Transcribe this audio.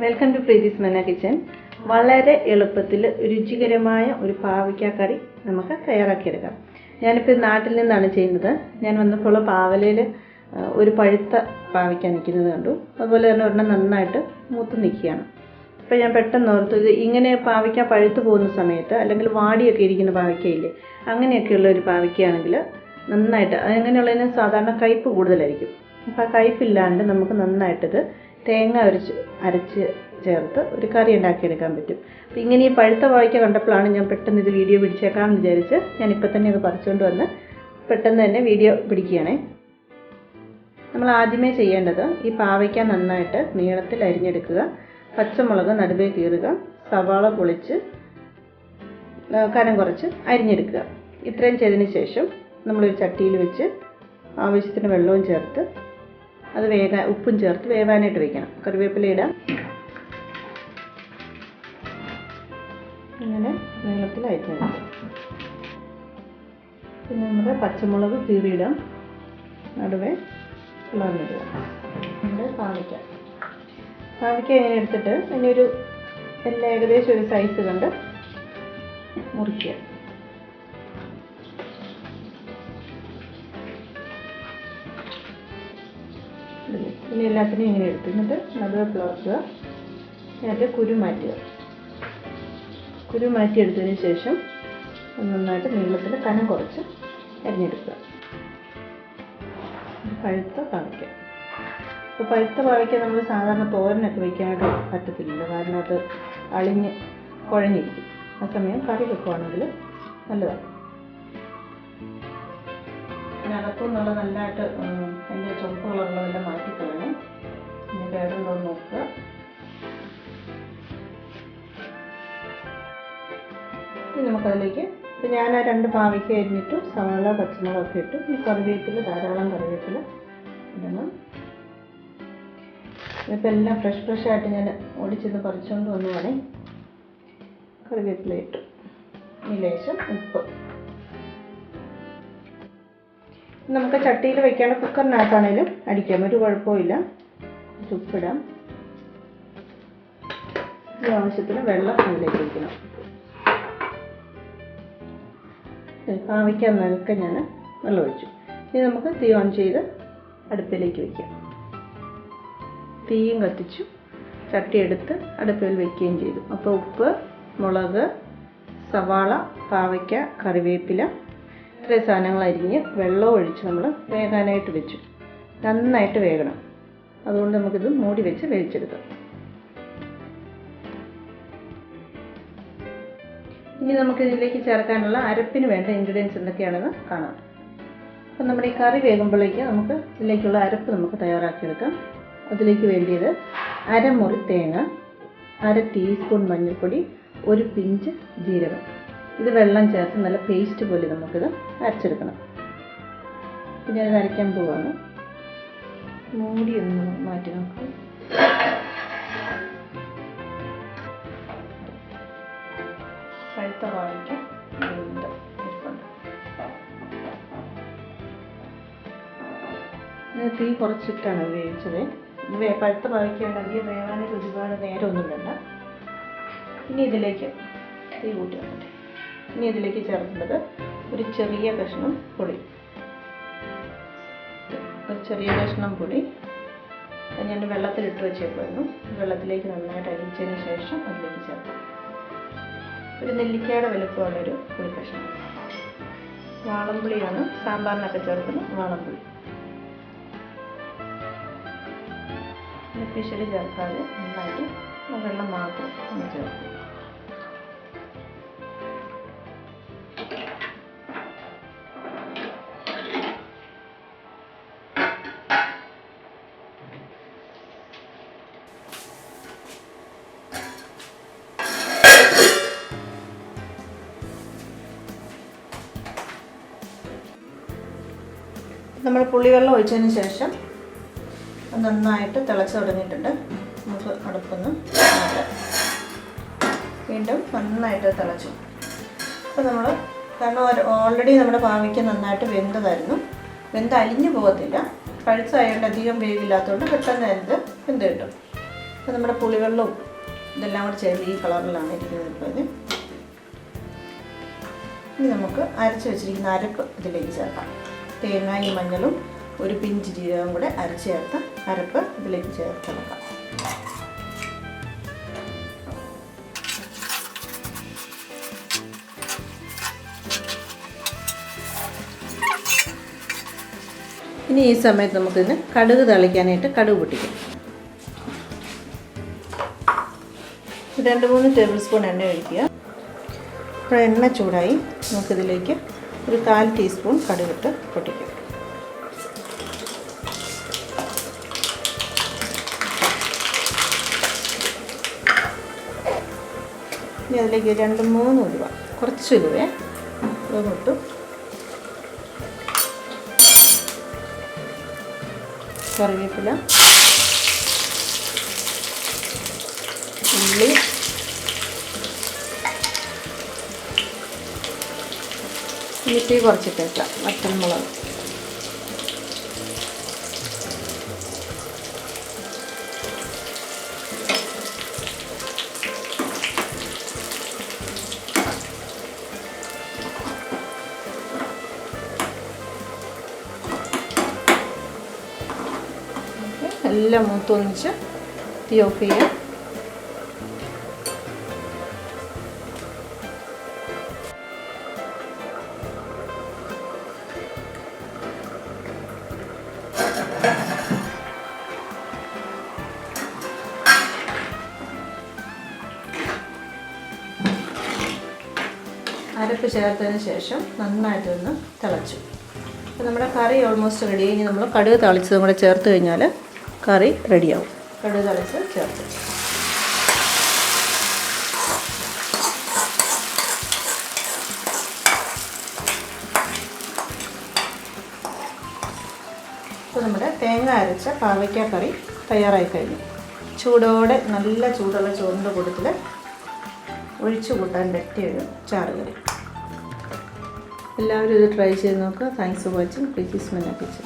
Welcome to പ്രീതിസ് മന്ന kitchen. വളരെ എളുപ്പത്തിൽ രുചികരമായ ഒരു പാവയ്ക്ക കറി നമുക്ക് തയ്യാറാക്കിയെടുക്കാം. ഞാനിപ്പോൾ നാട്ടിൽ നിന്നാണ് ചെയ്യുന്നത്. ഞാൻ വന്നപ്പോൾ പാവലയിൽ ഒരു പഴുത്ത പാവയ്ക്ക നിൽക്കുന്നത് കണ്ടു. അതുപോലെ തന്നെ ഒരെണ്ണം നന്നായിട്ട് മൂത്ത് നിൽക്കുകയാണ്. അപ്പോൾ ഞാൻ പെട്ടെന്ന് ഓർത്തു, ഇത് ഇങ്ങനെ പാവയ്ക്ക പഴുത്ത് പോകുന്ന സമയത്ത് അല്ലെങ്കിൽ വാടിയൊക്കെ ഇരിക്കുന്ന പാവയ്ക്കയില്ലേ, അങ്ങനെയൊക്കെയുള്ള ഒരു പാവയ്ക്കയാണെങ്കിൽ നന്നായിട്ട് അങ്ങനെയുള്ളതിന് സാധാരണ കയ്പ്പ് കൂടുതലായിരിക്കും. അപ്പോൾ ആ കയ്പ്പില്ലാണ്ട് നമുക്ക് നന്നായിട്ടിത് തേങ്ങ അരച്ച് ചേർത്ത് ഒരു കറി ഉണ്ടാക്കിയെടുക്കാൻ പറ്റും. അപ്പോൾ ഇങ്ങനെ ഈ പഴുത്ത പാവയ്ക്ക കണ്ടപ്പോഴാണ് ഞാൻ പെട്ടെന്ന് ഇത് വീഡിയോ പിടിച്ചേക്കാമെന്ന് വിചാരിച്ച് ഞാനിപ്പോൾ തന്നെ അത് പറിച്ചുകൊണ്ട് വന്ന് പെട്ടെന്ന് തന്നെ വീഡിയോ പിടിക്കുകയാണേ. നമ്മൾ ആദ്യമേ ചെയ്യേണ്ടത് ഈ പാവയ്ക്ക നന്നായിട്ട് നീളത്തിൽ അരിഞ്ഞെടുക്കുക, പച്ചമുളക് നടുവേ കീറുക, സവാള പൊളിച്ച് കനം കുറച്ച് അരിഞ്ഞെടുക്കുക. ഇത്രയും ചെയ്തതിന് ശേഷം നമ്മളൊരു ചട്ടിയിൽ വെച്ച് ആവശ്യത്തിന് വെള്ളവും ചേർത്ത് അത് ഉപ്പും ചേർത്ത് വേവാനായിട്ട് വയ്ക്കണം. കറിവേപ്പില ഇടാം. ഇങ്ങനെ നീളത്തിൽ അരിഞ്ഞെടുക്കാം. പിന്നെ നമ്മുടെ പച്ചമുളക് കീറിയിടാം, നടുവേ പിളർന്നിടുക. നമ്മുടെ പാവയ്ക്ക ഇങ്ങനെ എടുത്തിട്ട് അതിനൊരു എല്ലാം ഏകദേശം ഒരു സൈസ് കണ്ട് മുറിക്കുക. ഇനി എല്ലാത്തിനും ഇങ്ങനെ എടുത്ത് എന്നിട്ട് നടുവേ പിളർക്കുക. അതിൻ്റെ കുരു മാറ്റിയെടുത്തതിന് ശേഷം നന്നായിട്ട് നീളത്തിൽ കനം കുറച്ച് അരിഞ്ഞെടുക്കുക. പഴുത്ത പാവയ്ക്ക. അപ്പോൾ പഴുത്ത പാവയ്ക്ക നമ്മൾ സാധാരണ തോരനൊക്കെ വയ്ക്കാനായിട്ട് പറ്റത്തില്ലല്ലോ, കാരണം അത് കുഴഞ്ഞിരിക്കും. ആ സമയം കറി വെക്കുവാണെങ്കിൽ നല്ലതാണ്. അതിനകത്തുനിന്നുള്ള നല്ലതായിട്ട് അതിൻ്റെ ചുവപ്പ് കളറുള്ളതെല്ലാം മാറ്റിക്കളയണേ. പിന്നെ കേടുണ്ടോ എന്ന് നോക്കുക. ഇനി നമുക്കതിലേക്ക് ഇപ്പം ഞാൻ ആ 2 പാവയ്ക്ക അരിഞ്ഞിട്ടു, സവാള പച്ചമുളകൊക്കെ ഇട്ടു. ഈ കറിവേപ്പില, ധാരാളം കറിവേപ്പില ഇടണം. ഇപ്പം എല്ലാം ഫ്രഷായിട്ട് ഞാൻ ഓടിച്ചത് പറിച്ചുകൊണ്ട് വന്നുവാണേ. കറിവേപ്പില ഇട്ടു, ഈ ലേശം ഉപ്പ്. നമുക്ക് ചട്ടിയിൽ വയ്ക്കാണ്ട് കുക്കറിനകത്താണേലും അടിക്കാം, ഒരു കുഴപ്പമില്ല. ഉപ്പിടാം. ഈ ആവശ്യത്തിന് വെള്ളം അതിലേക്ക് വയ്ക്കണം. പാവയ്ക്ക നനക്കെ ഞാൻ വെള്ളം ഒഴിച്ചു. ഇനി നമുക്ക് തീ ഓൺ ചെയ്ത് അടുപ്പിലേക്ക് വയ്ക്കാം. തീയും കത്തിച്ചു, ചട്ടി എടുത്ത് അടുപ്പിൽ വയ്ക്കുകയും ചെയ്തു. അപ്പോൾ ഉപ്പ്, മുളക്, സവാള, പാവയ്ക്ക, കറിവേപ്പില, ഇത്രയും സാധനങ്ങൾ അരിഞ്ഞ് വെള്ളം ഒഴിച്ച് നമ്മൾ വേകാനായിട്ട് വെച്ചു. നന്നായിട്ട് വേകണം. അതുകൊണ്ട് നമുക്കിത് മൂടി വെച്ച് വേവിച്ചെടുക്കാം. ഇനി നമുക്കിതിലേക്ക് ചേർക്കാനുള്ള അരപ്പിന് വേണ്ട ഇൻഗ്രീഡിയൻസ് എന്തൊക്കെയാണെന്ന് കാണാം. അപ്പം നമ്മുടെ ഈ കറി വേകുമ്പോഴേക്ക് നമുക്ക് ഇതിലേക്കുള്ള അരപ്പ് നമുക്ക് തയ്യാറാക്കിയെടുക്കാം. അതിലേക്ക് വേണ്ടിയത് 1/2 മുറി തേങ്ങ, 1/2 ടീസ്പൂൺ മഞ്ഞൾപ്പൊടി, 1 പിഞ്ച് ജീരകം. ഇത് വെള്ളം ചേർത്ത് നല്ല പേസ്റ്റ് പോലെ നമുക്കിത് അരച്ചെടുക്കണം. അപ്പം ഞാനിത് അരയ്ക്കാൻ പോവാണ്. മൂടി ഒന്ന് മാറ്റി നോക്കാം. പഴുത്ത പാവയ്ക്ക തീ കുറച്ചിട്ടാണ് വേവിച്ചത്. പഴുത്ത പാവയ്ക്ക ഉണ്ടെങ്കിൽ വേവാനായിട്ട് ഒരുപാട് നേരമൊന്നും വേണ്ട. ഇനി ഇതിലേക്ക് തീ കൂട്ടി വെക്കട്ടെ. ഇനി ഇതിലേക്ക് ചേർക്കേണ്ടത് ഒരു ചെറിയ കഷ്ണം പൊടി. ഞാൻ വെള്ളത്തിലിട്ട് വെച്ചേക്കുമായിരുന്നു. വെള്ളത്തിലേക്ക് നന്നായിട്ട് അരിച്ചതിന് ശേഷം അതിലേക്ക് ചേർക്കാം. ഒരു നെല്ലിക്കയുടെ വലുപ്പമുള്ളൊരു പുളിക്കഷ്ണം. വാളംപുളിയാണ് സാമ്പാറിനൊക്കെ ചേർക്കുന്ന വാളംപുളി. പിശുരി ചേർക്കാതെ നന്നായിട്ട് വെള്ളം മാത്രം ഒന്ന് ചേർക്കും. നമ്മൾ പുളിവെള്ളം ഒഴിച്ചതിന് ശേഷം നന്നായിട്ട് തിളച്ച് തുടങ്ങിയിട്ടുണ്ട്. നമുക്ക് അടുപ്പൊന്ന് മാറ്റാം. വീണ്ടും നന്നായിട്ട് തിളച്ചു. അപ്പോൾ നമ്മൾ കാരണം ഓൾറെഡി നമ്മുടെ പാവയ്ക്ക നന്നായിട്ട് വെന്തതായിരുന്നു. അലിഞ്ഞു പോകത്തില്ല. പഴുത്തായതുകൊണ്ട് അധികം വേവില്ലാത്തതുകൊണ്ട് പെട്ടെന്ന് വെന്ത് കിട്ടും. അപ്പോൾ നമ്മുടെ പുളിവെള്ളവും ഇതെല്ലാം കൂടെ ചേർന്ന് ഈ കളറിലാണ് ഇരിക്കുന്നത്. ഇപ്പോൾ ഇനി നമുക്ക് അരച്ച് വെച്ചിരിക്കുന്ന അരപ്പ് ഇതിലേക്ക് ചേർക്കാം. തേങ്ങയും മഞ്ഞളും ഒരു പിഞ്ച് ജീരകം കൂടെ അരച്ച് ചേർത്ത് അരപ്പ് ഇതിലേക്ക് ചേർത്ത് വെക്കാം. ഇനി ഈ സമയത്ത് നമുക്കിതിന് കടുക് തളിക്കാനായിട്ട് കടുക് പൊട്ടിക്കാം. 2-3 ടേബിൾ സ്പൂൺ എണ്ണ ഒഴിക്കുക. അപ്പോൾ എണ്ണ ചൂടായി നമുക്കിതിലേക്ക് ഒരു 1/4 ടീസ്പൂൺ കടുകിട്ട് പൊട്ടിക്കാം. ഇനി അതിലേക്ക് 2-3 ഉലുവ, കുറച്ച് ഉലുവേ ഇട്ടു. കറിവേപ്പില, ഉള്ളി, തീ കുറച്ചിട്ടേക്കാം. വറ്റൽമുളക്, എല്ലാം മൂത്തൊന്നിച്ച് തീ ഓഫ് ചെയ്യാം. അരപ്പ് ചേർത്തതിന് ശേഷം നന്നായിട്ടൊന്ന് തിളച്ചു. അപ്പോൾ നമ്മുടെ കറി ഓൾമോസ്റ്റ് റെഡി. ഇനി നമ്മൾ കടുക് തളിച്ചതും കൂടെ ചേർത്ത് കഴിഞ്ഞാൽ കറി റെഡിയാവും. കടുക് തളിച്ച് ചേർത്ത് ഇപ്പോൾ നമ്മുടെ തേങ്ങ അരച്ച പാവയ്ക്ക കറി തയ്യാറായി കഴിഞ്ഞു. ചൂടോടെ നല്ല ചൂടുള്ള ചോറിൻ്റെ കൂട്ടത്തിൽ ഒഴിച്ചു കൂട്ടാൻ പറ്റിയൊരു ചാറ് കറി. എല്ലാവരും ഇത് ട്രൈ ചെയ്ത് നോക്കുക. Thanks for watching. Please my kitchen.